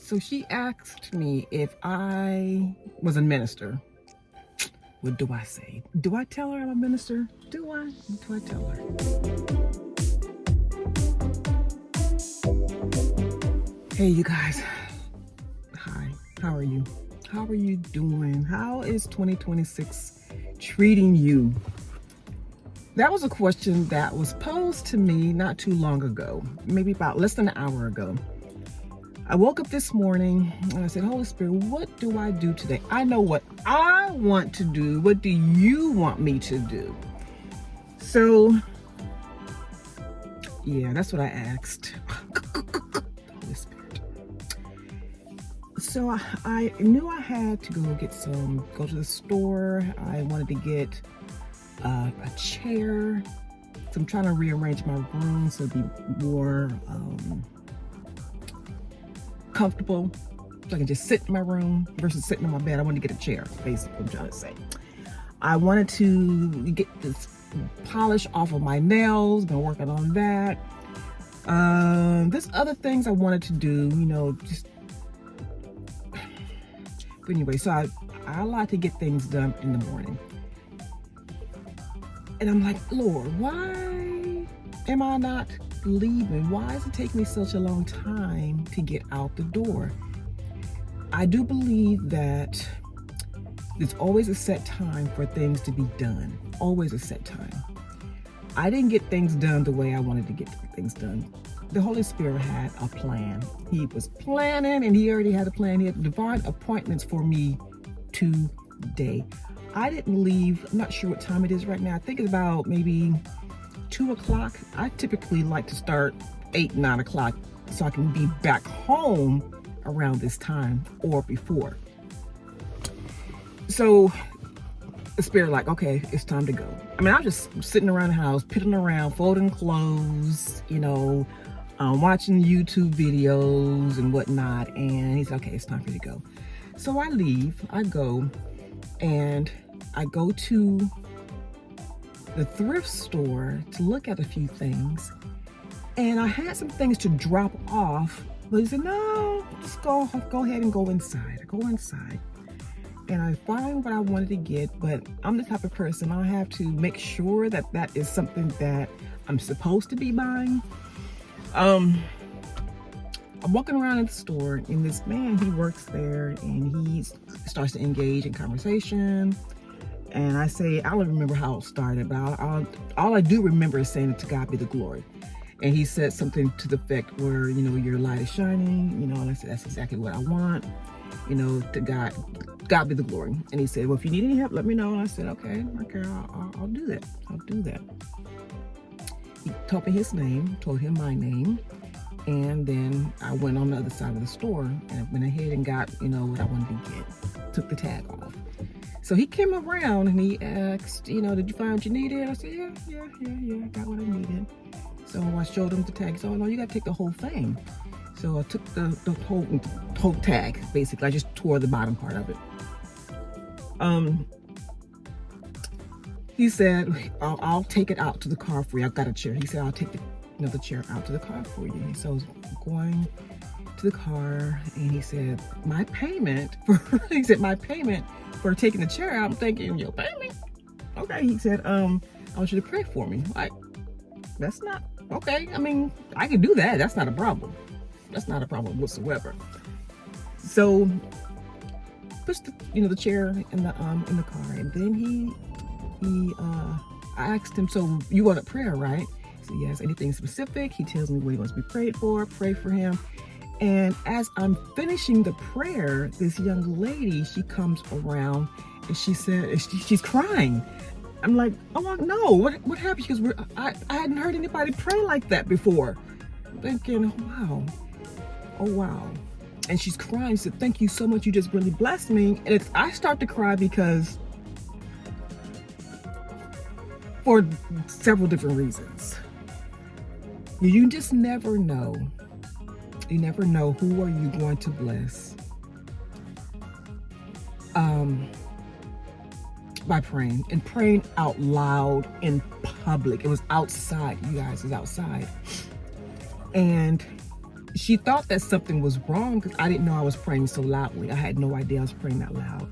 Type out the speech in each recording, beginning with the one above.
So she asked me if I was a minister. What do I say? Do I tell her I'm a minister? Do I tell her? Hey, you guys. Hi, how are you? How are you doing? How is 2026 treating you? That was a question that was posed to me not too long ago, maybe about less than an hour ago. I woke up this morning and I said, Holy Spirit, what do I do today? I know what I want to do. What do you want me to do? So, yeah, that's what I asked. Holy Spirit. So I knew I had to go to the store. I wanted to get a chair. So I'm trying to rearrange my room so it'd be more comfortable, so I can just sit in my room versus sitting in my bed. I wanted to get a chair, basically, I'm trying to say. I wanted to get this polish off of my nails, been working on that. There's other things I wanted to do, just, but anyway, so I like to get things done in the morning. And I'm like, Lord, why am I not leaving? Why does it take me such a long time to get out the door? I do believe that there's always a set time for things to be done. Always a set time. I didn't get things done the way I wanted to get things done. The Holy Spirit had a plan. He was planning, and he already had a plan. He had divine appointments for me today. I didn't leave. I'm not sure what time it is right now. I think it's about maybe 2 o'clock. I typically like to start 8, 9 o'clock so I can be back home around this time or before. So the Spirit like, okay, it's time to go. I mean, I was just sitting around the house, piddling around, folding clothes, watching YouTube videos and whatnot. And he's like, okay, it's time for you to go. So I leave, I go, and I go to the thrift store to look at a few things, and I had some things to drop off, but he said, no, just go ahead and go inside. I go inside and I find what I wanted to get, but I'm the type of person, I have to make sure that that is something that I'm supposed to be buying. I'm walking around in the store, and this man, he works there, and he starts to engage in conversation. And I say, I don't remember how it started, but all I do remember is saying, to God be the glory. And he said something to the effect where, your light is shining, and I said, that's exactly what I want, to God be the glory. And he said, well, if you need any help, let me know. And I said, okay, I'll do that. I'll do that. He told me his name, told him my name. And then I went on the other side of the store and went ahead and got, what I wanted to get, took the tag off. So he came around and he asked, did you find what you needed? I said, yeah, I got what I needed. So I showed him the tag. He said, oh no, you got to take the whole thing. So I took the whole tag, basically. I just tore the bottom part of it. He said, I'll take it out to the car for you. I've got a chair. He said, I'll take the chair out to the car for you. So I was going to the car, and he said, my payment for taking the chair out. I'm thinking, your payment? Okay. He said, I want you to pray for me. Like, that's not okay. I mean, I can do that. That's not a problem. That's not a problem whatsoever. So push the chair in the car, and then I asked him, so you want a prayer, right? He said, yes. Anything specific? He tells me what he wants to be prayed for. Pray for him. And as I'm finishing the prayer, this young lady, she comes around and she said, she's crying. I'm like, oh no, what happened? Because I hadn't heard anybody pray like that before. I'm thinking, oh wow. And she's crying. She said, thank you so much. You just really blessed me. And I start to cry because for several different reasons. You just never know. You never know who are you going to bless by praying out loud in public. It was outside, you guys, it was outside. And she thought that something was wrong because I didn't know I was praying so loudly. I had no idea I was praying that loud.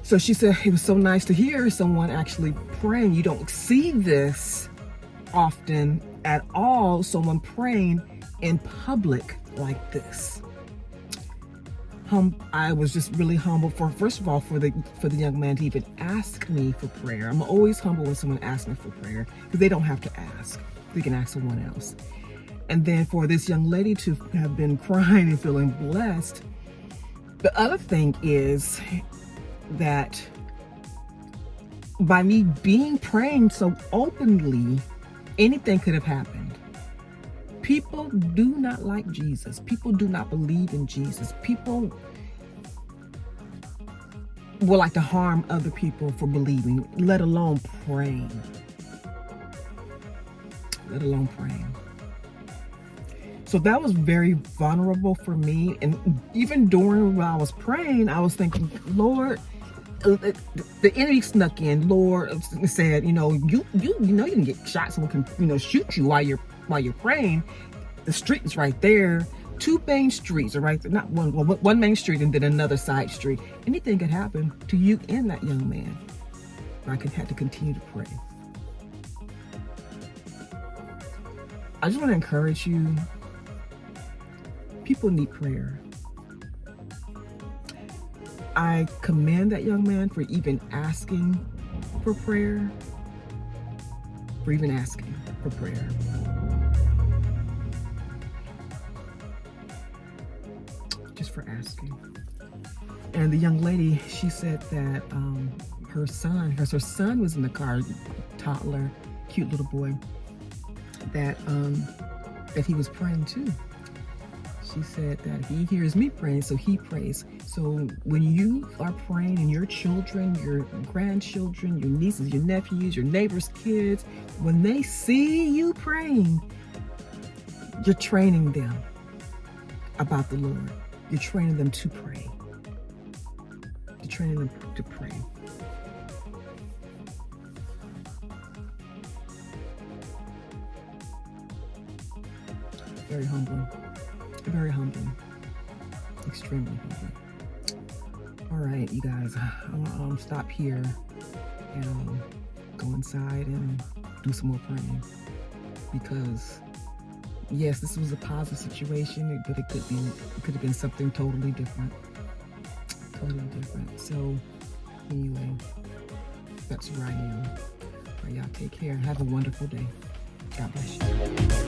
So she said it was so nice to hear someone actually praying. You don't see this often at all, someone praying in public like this. I was just really humble first of all for the young man to even ask me for prayer. I'm always humble when someone asks me for prayer because they don't have to ask. They can ask someone else. And then for this young lady to have been crying and feeling blessed. The other thing is that by me praying so openly, anything could have happened. People do not like Jesus. People do not believe in Jesus. People will like to harm other people for believing, let alone praying. Let alone praying. So that was very vulnerable for me. And even during while I was praying, I was thinking, Lord, the enemy snuck in. Lord said, you know you can get shot. Someone can shoot you while you're praying. The street is right there. 2 main streets are right there. Not one main street and then another side street. Anything could happen to you and that young man. I had to continue to pray. I just want to encourage you. People need prayer. I commend that young man for even asking for prayer. For even asking for prayer. Just for asking. And the young lady, she said that her son was in the car, toddler, cute little boy, that he was praying too. She said that he hears me praying, so he prays. So when you are praying and your children, your grandchildren, your nieces, your nephews, your neighbors' kids, when they see you praying, you're training them about the Lord. You're training them to pray. You're training them to pray. Very humbling. Very humbling. Extremely humbling. All right, you guys, I'll stop here and go inside and do some more praying. Because yes, this was a positive situation, but it could have been something totally different. Totally different. So anyway, that's where I am. All right, y'all take care. Have a wonderful day. God bless you.